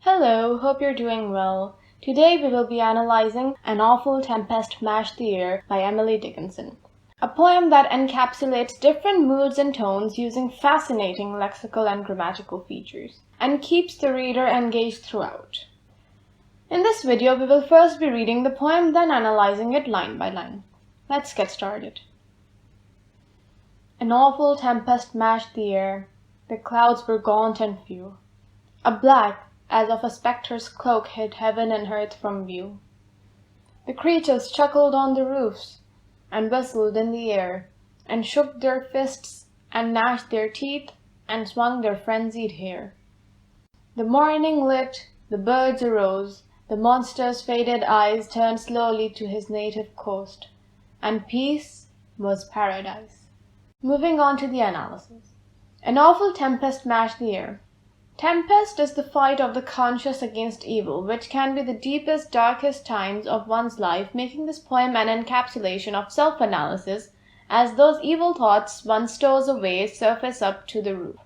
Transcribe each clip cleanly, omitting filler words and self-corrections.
Hello, hope you're doing well. Today we will be analyzing An Awful Tempest Mashed the Air by Emily Dickinson, a poem that encapsulates different moods and tones using fascinating lexical and grammatical features, and keeps the reader engaged throughout. In this video, we will first be reading the poem, then analyzing it line by line. Let's get started. An awful tempest mashed the air. The clouds were gaunt and few. A black, as of a spectre's cloak, hid heaven and earth from view. The creatures chuckled on the roofs, and whistled in the air, and shook their fists, and gnashed their teeth, and swung their frenzied hair. The morning lit, the birds arose, the monster's faded eyes turned slowly to his native coast, and peace was paradise. Moving on to the analysis. An awful tempest mashed the air. Tempest is the fight of the conscious against evil, which can be the deepest, darkest times of one's life, making this poem an encapsulation of self-analysis, as those evil thoughts one stores away surface up to the roof.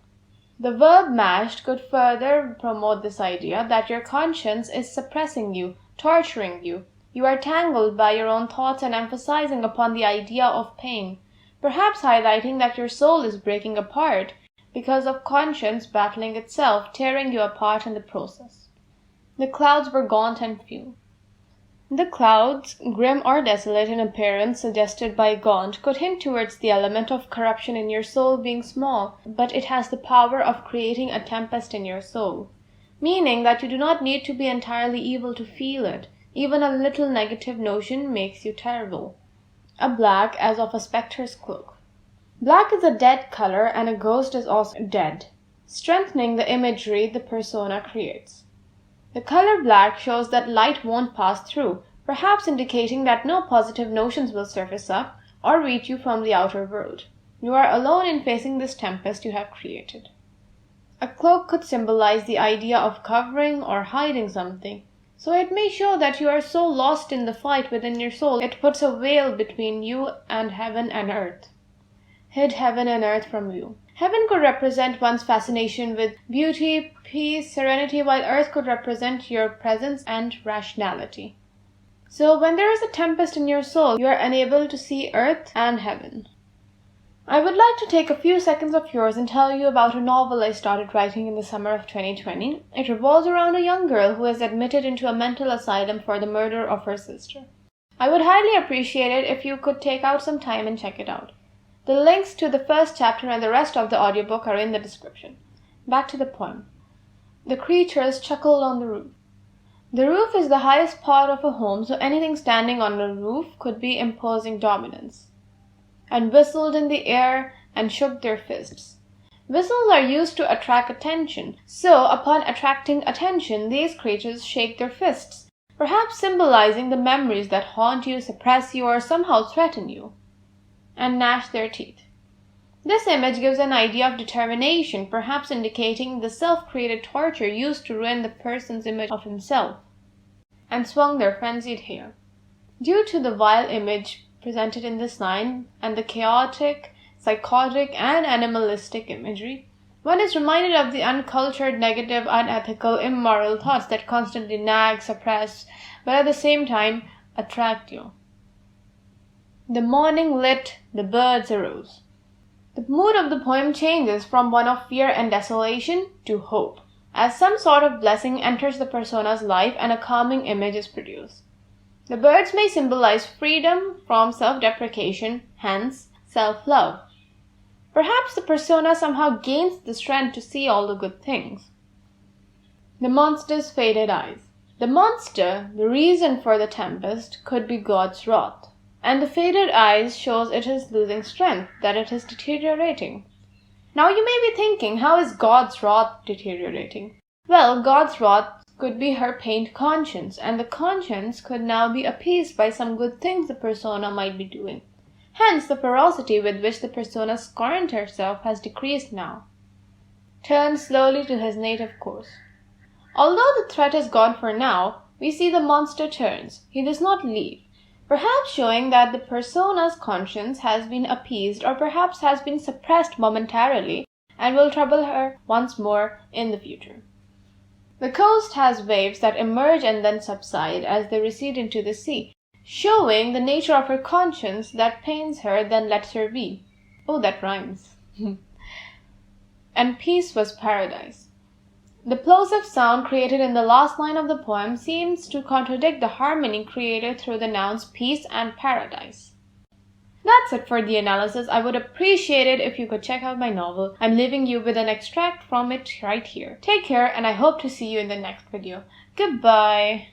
The verb mashed could further promote this idea that your conscience is suppressing you, torturing you. You are tangled by your own thoughts and emphasizing upon the idea of pain, perhaps highlighting that your soul is breaking apart, because of conscience battling itself, tearing you apart in the process. The clouds were gaunt and few. The clouds, grim or desolate in appearance suggested by gaunt, could hint towards the element of corruption in your soul being small, but it has the power of creating a tempest in your soul, meaning that you do not need to be entirely evil to feel it. Even a little negative notion makes you terrible. A black, as of a spectre's cloak. Black is a dead color, and a ghost is also dead, strengthening the imagery the persona creates. The color black shows that light won't pass through, perhaps indicating that no positive notions will surface up or reach you from the outer world. You are alone in facing this tempest you have created. A cloak could symbolize the idea of covering or hiding something, so it may show that you are so lost in the fight within your soul it puts a veil between you and heaven and earth. Hid heaven and earth from view. Heaven could represent one's fascination with beauty, peace, serenity, while earth could represent your presence and rationality. So when there is a tempest in your soul, you are unable to see earth and heaven. I would like to take a few seconds of yours and tell you about a novel I started writing in the summer of 2020. It revolves around a young girl who is admitted into a mental asylum for the murder of her sister. I would highly appreciate it if you could take out some time and check it out. The links to the first chapter and the rest of the audiobook are in the description. Back to the poem. The creatures chuckled on the roof. The roof is the highest part of a home, so anything standing on the roof could be imposing dominance. And whistled in the air and shook their fists. Whistles are used to attract attention, so upon attracting attention, these creatures shake their fists, perhaps symbolizing the memories that haunt you, suppress you, or somehow threaten you. And gnash their teeth. This image gives an idea of determination, perhaps indicating the self-created torture used to ruin the person's image of himself, and swung their frenzied hair. Due to the vile image presented in this line, and the chaotic, psychotic, and animalistic imagery, one is reminded of the uncultured, negative, unethical, immoral thoughts that constantly nag, suppress, but at the same time attract you. The morning lit, the birds arose. The mood of the poem changes from one of fear and desolation to hope, as some sort of blessing enters the persona's life and a calming image is produced. The birds may symbolize freedom from self-deprecation, hence self-love. Perhaps the persona somehow gains the strength to see all the good things. The monster's faded eyes. The monster, the reason for the tempest, could be God's wrath. And the faded eyes shows it is losing strength, that it is deteriorating. Now you may be thinking, how is God's wrath deteriorating? Well, God's wrath could be her pained conscience, and the conscience could now be appeased by some good things the persona might be doing. Hence, the ferocity with which the persona scorned herself has decreased now. Turned slowly to his native course. Although the threat is gone for now, we see the monster turns. He does not leave. Perhaps showing that the persona's conscience has been appeased or perhaps has been suppressed momentarily and will trouble her once more in the future. The coast has waves that emerge and then subside as they recede into the sea, showing the nature of her conscience that pains her then lets her be. Oh, that rhymes. And peace was paradise. The plosive sound created in the last line of the poem seems to contradict the harmony created through the nouns peace and paradise. That's it for the analysis. I would appreciate it if you could check out my novel. I'm leaving you with an extract from it right here. Take care, and I hope to see you in the next video. Goodbye.